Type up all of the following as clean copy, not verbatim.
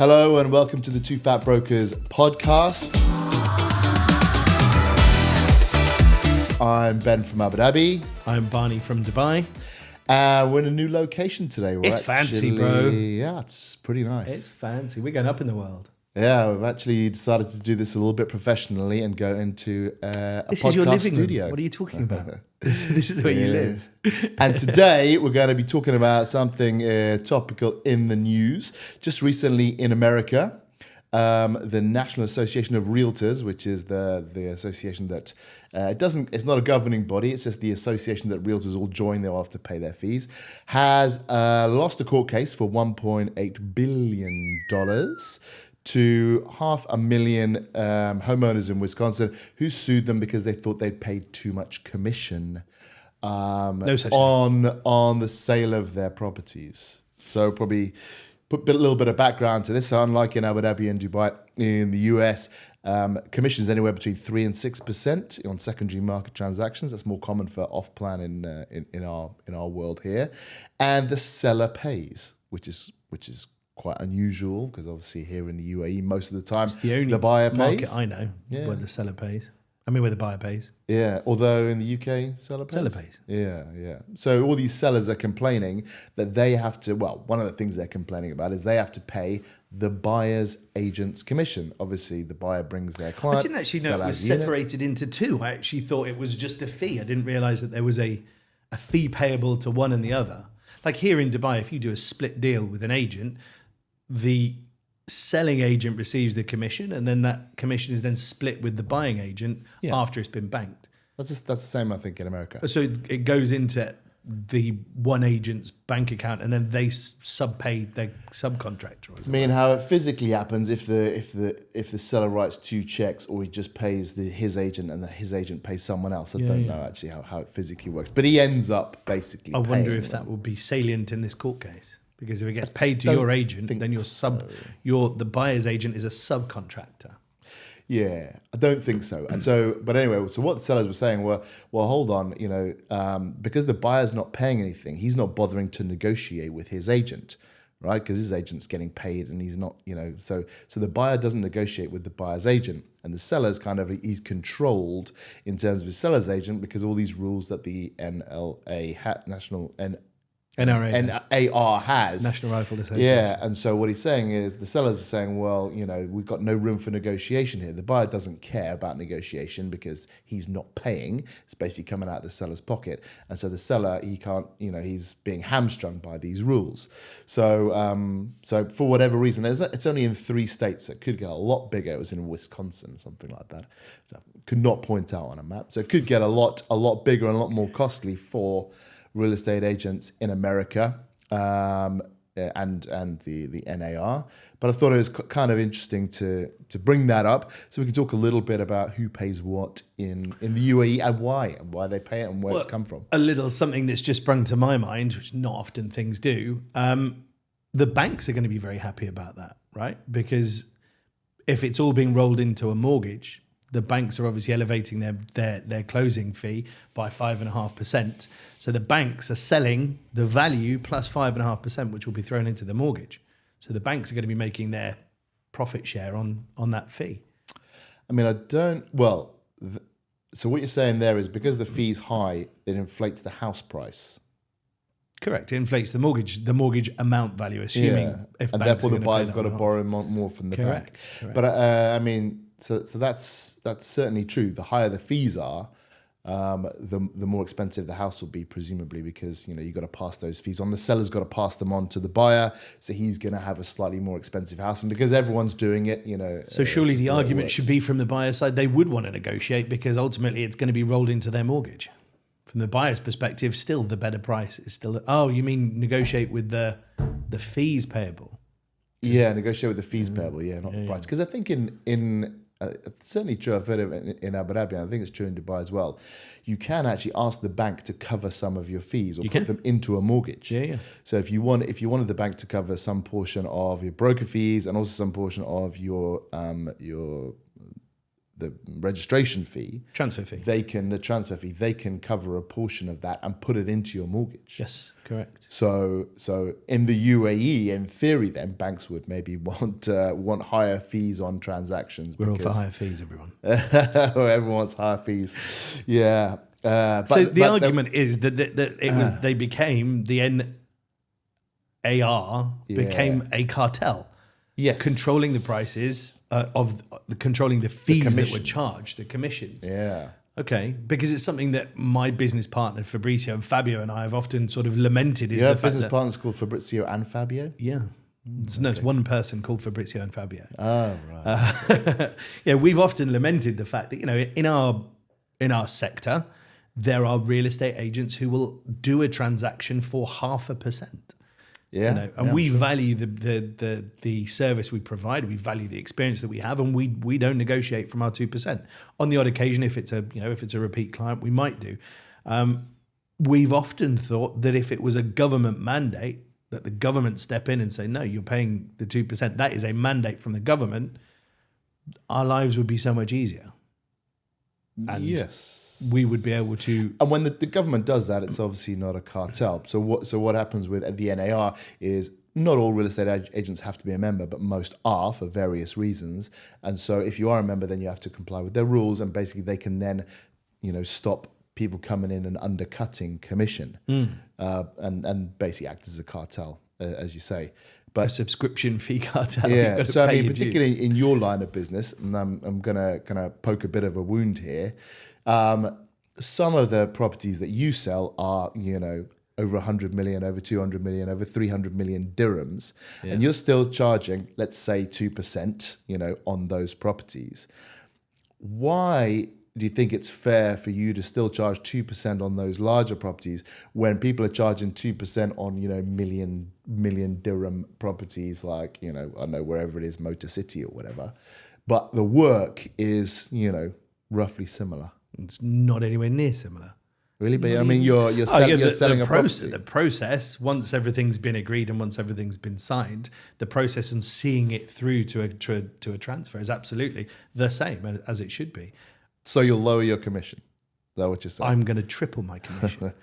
Hello and welcome to the TwoFatBrokers podcast. I'm Ben from Abu Dhabi. I'm Barney from Dubai. We're in a new location today. It's fancy, bro. Yeah, it's pretty nice. It's fancy. We're going up in the world. Yeah, we've actually decided to do this a little bit professionally and go into a This podcast is your living studio. room. What are you talking about? This is where you live. And today we're going to be talking about something topical in the news. Just recently in America, the National Association of Realtors, which is the association that it's not a governing body, it's just the association that realtors all join, they'll have to pay their fees, has lost a court case for $1.8 billion to 500,000 homeowners in Wisconsin who sued them because they thought they'd paid too much commission on the sale of their properties. So probably put a little bit of background to this. So unlike in Abu Dhabi and Dubai, in the US, commissions anywhere between 3% and 6% on secondary market transactions. That's more common for off-plan in our world here, and the seller pays, which is quite unusual because obviously here in the UAE, most of the time It's the only buyer market pays. I know where the seller pays. I mean, where the buyer pays. Yeah, although in the UK, seller pays. Seller pays. Yeah. So all these sellers are complaining that they have to, well, one of the things they're complaining about is they have to pay the buyer's agent's commission. Obviously, the buyer brings their client. I didn't actually know it was separated into two. I actually thought it was just a fee. I didn't realize that there was a fee payable to one and the other. Like here in Dubai, if you do a split deal with an agent, the selling agent receives the commission, and then that commission is then split with the buying agent after it's been banked. That's the same, I think, in America. So it goes into the one agent's bank account, and then they sub-pay their subcontractor. I mean, how it physically happens if the seller writes two checks, or he just pays his agent and his agent pays someone else. I don't know actually how it physically works, but he ends up basically. I wonder if them. that will be salient in this court case. Because if it gets paid to your agent, then the buyer's agent is a subcontractor. Yeah, I don't think so. And so, but anyway, so what the sellers were saying were, well, hold on, because the buyer's not paying anything, he's not bothering to negotiate with his agent, right? Because his agent's getting paid and he's not, so the buyer doesn't negotiate with the buyer's agent, and the seller's he's controlled in terms of his seller's agent because all these rules that the NAR has. National Rifle Association. Yeah, and so what he's saying is the sellers are saying, well, we've got no room for negotiation here. The buyer doesn't care about negotiation because he's not paying. It's basically coming out of the seller's pocket. And so the seller, he can't, he's being hamstrung by these rules. So for whatever reason, it's only in 3 states. It could get a lot bigger. It was in Wisconsin, something like that. Could not point out on a map. So it could get a lot bigger and a lot more costly for real estate agents in America and the NAR. But I thought it was kind of interesting to bring that up so we can talk a little bit about who pays what in the UAE and why they pay it and where it's come from. A little something that's just sprung to my mind, which not often things do. The banks are going to be very happy about that, right? Because if it's all being rolled into a mortgage, the banks are obviously elevating their closing fee by 5.5%. So the banks are selling the value plus 5.5%, which will be thrown into the mortgage. So the banks are going to be making their profit share on that fee. I mean, so what you're saying there is because the fee's high, it inflates the house price. Correct. It inflates the mortgage amount value, assuming if and therefore the buyer's got to borrow more from the bank. Correct. But I mean, so that's certainly true. The higher the fees are, the more expensive the house will be, presumably, because you've got to pass those fees on. The seller's got to pass them on to the buyer, so he's going to have a slightly more expensive house. And because everyone's doing it, So surely the argument should be from the buyer side, they would want to negotiate because ultimately it's going to be rolled into their mortgage. From the buyer's perspective, still the better price is still. Oh, you mean negotiate with the fees payable? Yeah, negotiate with the fees payable. Yeah, not the price. Because I think in it's certainly true. I've heard of it in Abu Dhabi, and I think it's true in Dubai as well. You can actually ask the bank to cover some of your fees or put them into a mortgage. Yeah. So if you wanted the bank to cover some portion of your broker fees and also some portion of your the registration fee, Transfer fee. the transfer fee, they can cover a portion of that and put it into your mortgage. Yes, correct. So in the UAE, in theory, then banks would maybe want higher fees on transactions. We're all for higher fees, everyone. Everyone wants higher fees. Yeah. So the argument is that they became the NAR became a cartel. Yes. Controlling the prices controlling the fees that were charged, the commissions. Yeah. Okay, because it's something that my business partner Fabrizio and Fabio and I have often sort of lamented. Is You the have business partners called Fabrizio and Fabio? Yeah. No, it's one person called Fabrizio and Fabio. Oh, right. Yeah, we've often lamented the fact that, in our sector, there are real estate agents who will do a transaction for 0.5%. Yeah. And we value the service we provide. We value the experience that we have, and we don't negotiate from our 2%. On the odd occasion, if it's a repeat client, we might do. We've often thought that if it was a government mandate, that the government step in and say, no, you're paying the 2%. That is a mandate from the government. Our lives would be so much easier. And yes. we would be able to. And when the government does that, it's obviously not a cartel. So what happens with the NAR is not all real estate agents have to be a member, but most are for various reasons. And so if you are a member, then you have to comply with their rules, and basically they can then, stop people coming in and undercutting commission, and basically act as a cartel, as you say. But a subscription fee cartel. Yeah, so I mean, particularly in your line of business, and I'm gonna poke a bit of a wound here. Some of the properties that you sell are, over 100 million, over 200 million, over 300 million dirhams, and you're still charging, let's say, 2%, on those properties. Why do you think it's fair for you to still charge 2% on those larger properties when people are charging 2% on, million dirham properties like, I don't know, wherever it is, Motor City or whatever, but the work is, roughly similar? It's not anywhere near similar. Really? But I mean, you're selling a property. The process, once everything's been agreed and once everything's been signed, the process and seeing it through to a transfer is absolutely the same as it should be. So you'll lower your commission? Is that what you're saying? I'm going to triple my commission.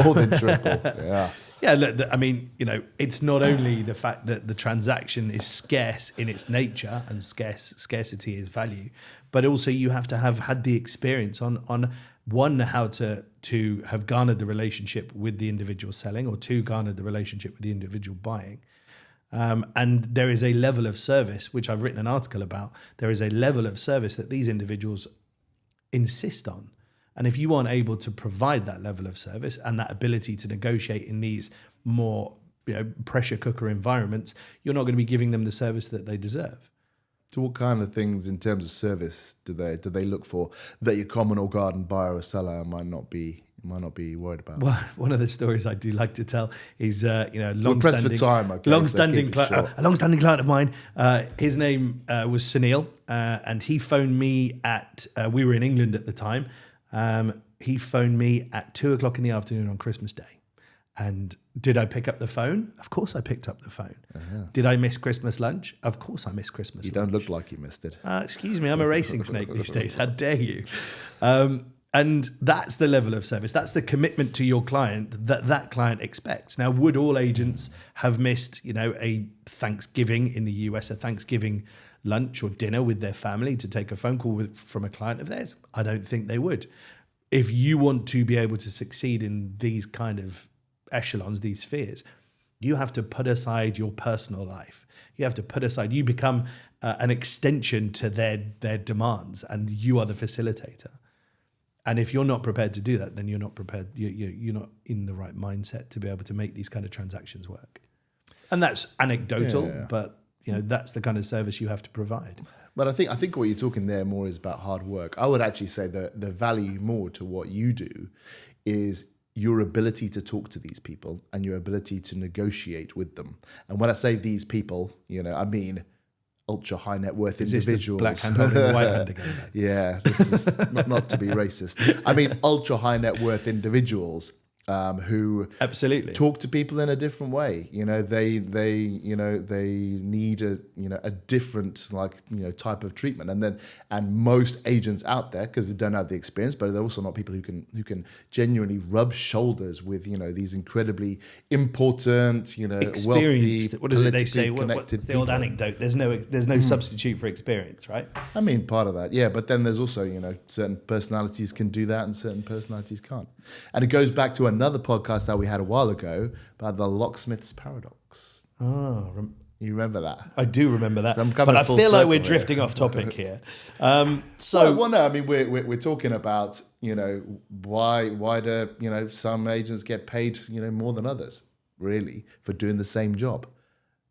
More than triple, yeah. Yeah, look, I mean, it's not only the fact that the transaction is scarce in its nature, and scarcity is value, but also you have to have had the experience on one, how to have garnered the relationship with the individual selling, or two, garnered the relationship with the individual buying. And there is a level of service, which I've written an article about. There is a level of service that these individuals insist on. And if you aren't able to provide that level of service and that ability to negotiate in these more pressure cooker environments, you're not going to be giving them the service that they deserve. So what kind of things in terms of service do they look for that your common or garden buyer or seller might not be worried about? Well, one of the stories I do like to tell is a long-standing client of mine. His name was Sunil, and he phoned me at. We were in England at the time. He phoned me at 2:00 in the afternoon on Christmas Day. And did I pick up the phone? Of course I picked up the phone. Uh-huh. Did I miss Christmas lunch? Of course I missed Christmas lunch. You don't look like you missed it. Excuse me, I'm a racing snake these days. How dare you? And that's the level of service. That's the commitment to your client that client expects. Now, would all agents have missed, a Thanksgiving in the US, a Thanksgiving lunch or dinner with their family to take a phone call from a client of theirs? I don't think they would. If you want to be able to succeed in these kind of echelons, these spheres, you have to put aside your personal life. You have to put aside, you become an extension to their demands, and you are the facilitator. And if you're not prepared to do that, then you're not prepared. You're not in the right mindset to be able to make these kind of transactions work. And that's anecdotal, but that's the kind of service you have to provide. But I think what you're talking there more is about hard work. I would actually say that the value more to what you do is your ability to talk to these people and your ability to negotiate with them. And when I say these people, I mean ultra high net worth individuals. Black hand holding the white hand again. Yeah, this is not to be racist. I mean ultra high net worth individuals who Absolutely. talk to people in a different way. They need a different type of treatment. And most agents out there, because they don't have the experience, but they're also not people who can genuinely rub shoulders with these incredibly important, wealthy, what is it they say? connected What's the old people. anecdote? There's no substitute for experience, right? I mean, part of that, yeah. But then there's also, certain personalities can do that and certain personalities can't. And it goes back to another podcast that we had a while ago about the locksmith's paradox. Oh, You remember that? I do remember that. So I'm but coming I full feel like circle we're here. drifting off topic here. No, I mean, we're talking about, why do, some agents get paid, more than others, really, for doing the same job.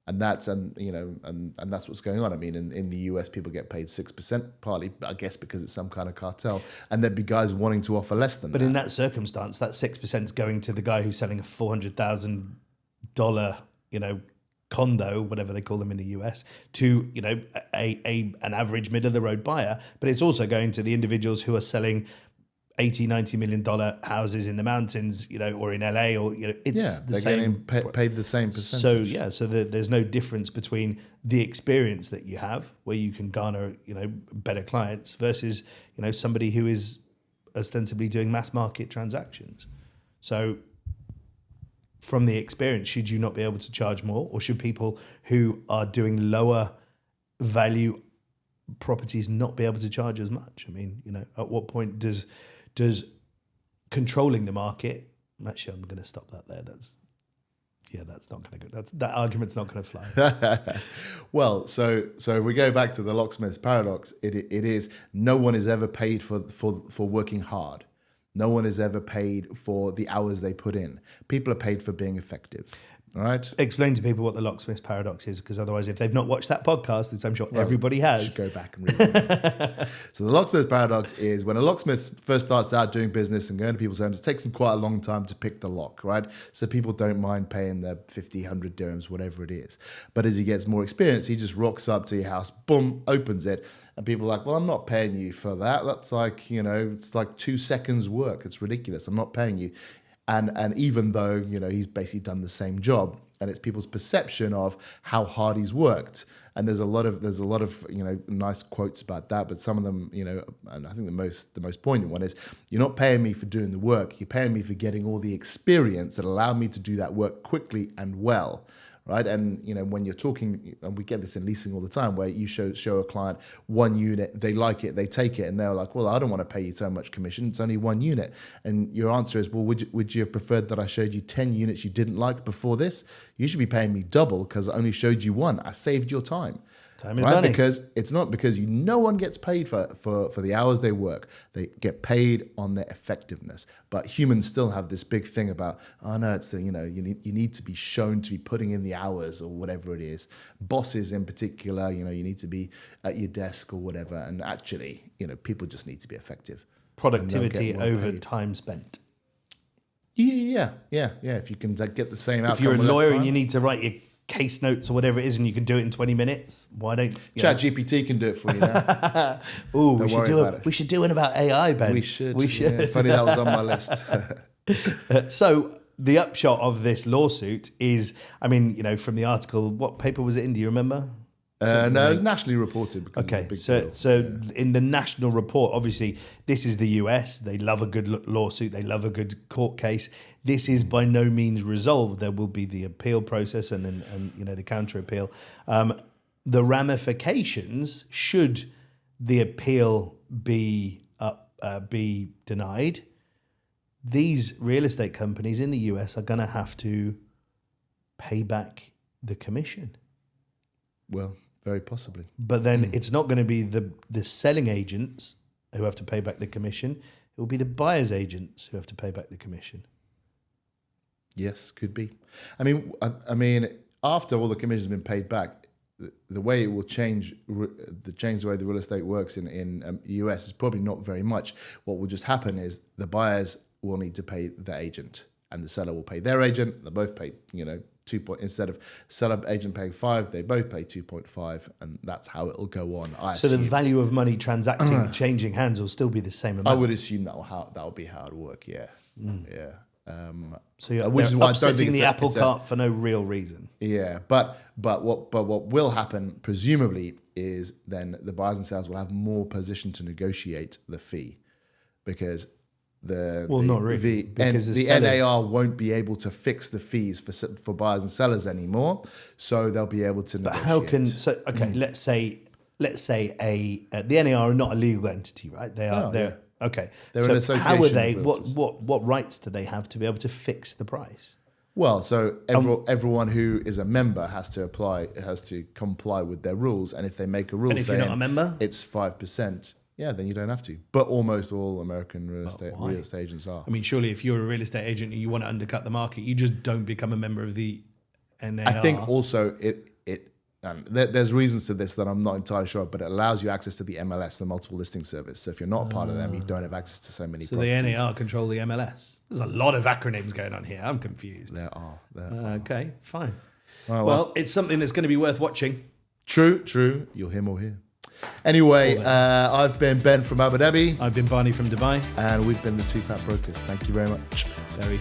And that's that's what's going on. I mean, in the US, people get paid 6%, partly, I guess, because it's some kind of cartel, and there'd be guys wanting to offer less than that. But in that circumstance, that 6% is going to the guy who's selling a $400,000, condo, whatever they call them in the US, to an average middle of the road buyer. But it's also going to the individuals who are selling $80-90 million houses in the mountains, or in LA, or it's the they're same. getting paid the same percentage. So there's no difference between the experience that you have, where you can garner better clients, versus somebody who is ostensibly doing mass market transactions. So from the experience, should you not be able to charge more, or should people who are doing lower value properties not be able to charge as much? I mean, at what point does controlling the market? Actually, I'm going to stop that there. That's not going to go. That argument's not going to fly. Well, so if we go back to the locksmith's paradox, it is no one is ever paid for working hard. No one is ever paid for the hours they put in. People are paid for being effective. All right. Explain to people what the locksmith's paradox is, because otherwise, if they've not watched that podcast, which I'm sure everybody has, you should go back and read it. So the locksmith's paradox is when a locksmith first starts out doing business and going to people's homes, it takes them quite a long time to pick the lock, right? So people don't mind paying their 50, 100 dirhams, whatever it is. But as he gets more experience, he just rocks up to your house, boom, opens it. And people are like, well, I'm not paying you for that. That's like, it's like 2 seconds work. It's ridiculous. I'm not paying you. And even though, he's basically done the same job, and it's people's perception of how hard he's worked. And there's a lot of nice quotes about that, but some of them, and I think the most poignant one is, you're not paying me for doing the work, you're paying me for getting all the experience that allowed me to do that work quickly and well. Right. And, when you're talking, and we get this in leasing all the time, where you show a client one unit, they like it, they take it, and they're like, well, I don't want to pay you so much commission. It's only one unit. And your answer is, well, would you have preferred that I showed you 10 units you didn't like before this? You should be paying me double because I only showed you one. I saved your time. Time is money. Because it's not because no one gets paid for the hours they work. They get paid on their effectiveness. But humans still have this big thing about, oh no, it's you need to be shown to be putting in the hours or whatever it is. Bosses in particular, you need to be at your desk or whatever. And actually, people just need to be effective. Productivity over time spent. Yeah. If you can get the same outcome. If you're a with less lawyer time. and you need to write your case notes or whatever it is, and you can do it in 20 minutes, why don't ChatGPT can do it for you now. Oh, we should do one about AI, Ben. We should. Yeah. Funny that was on my list. So the upshot of this lawsuit is, I mean, from the article, what paper was it in? Do you remember? No, it was nationally reported. Because Okay, it was a big so deal. in the national report, obviously, this is the US. They love a good lawsuit. They love a good court case. This is by no means resolved. There will be the appeal process and the counter appeal. The ramifications, should the appeal be denied, these real estate companies in the US are going to have to pay back the commission. Well, very possibly. But then it's not going to be the selling agents who have to pay back the commission. It will be the buyer's agents who have to pay back the commission. Yes, could be. I mean, after all the commission has been paid back, the way it will change the way the real estate works in the US is probably not very much. What will just happen is the buyers will need to pay the agent, and the seller will pay their agent. They both pay, instead of seller agent paying 5, they both pay 2.5, and that's how it'll go on. So the value of money transacting, changing hands will still be the same amount. I would assume that will be how it'll work. Yeah, yeah. So you're which is why I don't upsetting think the apple it's a- cart for no real reason. Yeah, but what will happen presumably is then the buyers and sellers will have more position to negotiate the fee, because Not really, because the sellers- NAR won't be able to fix the fees for buyers and sellers anymore, so they'll be able to. But negotiate. how can let's say the NAR are not a legal entity, right? They are. They're okay. They're so an association how are of they? realtors. What rights do they have to be able to fix the price? Well, so everyone who is a member has to comply with their rules, and if they make a rule And if you're saying not a member? it's 5%, yeah, then you don't have to. But almost all American real estate agents are. I mean, surely if you're a real estate agent and you want to undercut the market, you just don't become a member of the NAR. I think also there's reasons to this that I'm not entirely sure of, but it allows you access to the MLS, the multiple listing service. So if you're not a part of them, you don't have access to so many So properties. the NAR control the MLS. There's a lot of acronyms going on here. I'm confused. There are. Okay, fine. Oh, Well, it's something that's going to be worth watching. True. You'll hear more here. Anyway, I've been Ben from Abu Dhabi, I've been Barney from Dubai. and we've been the Two Fat Brokers. Thank you very much. Very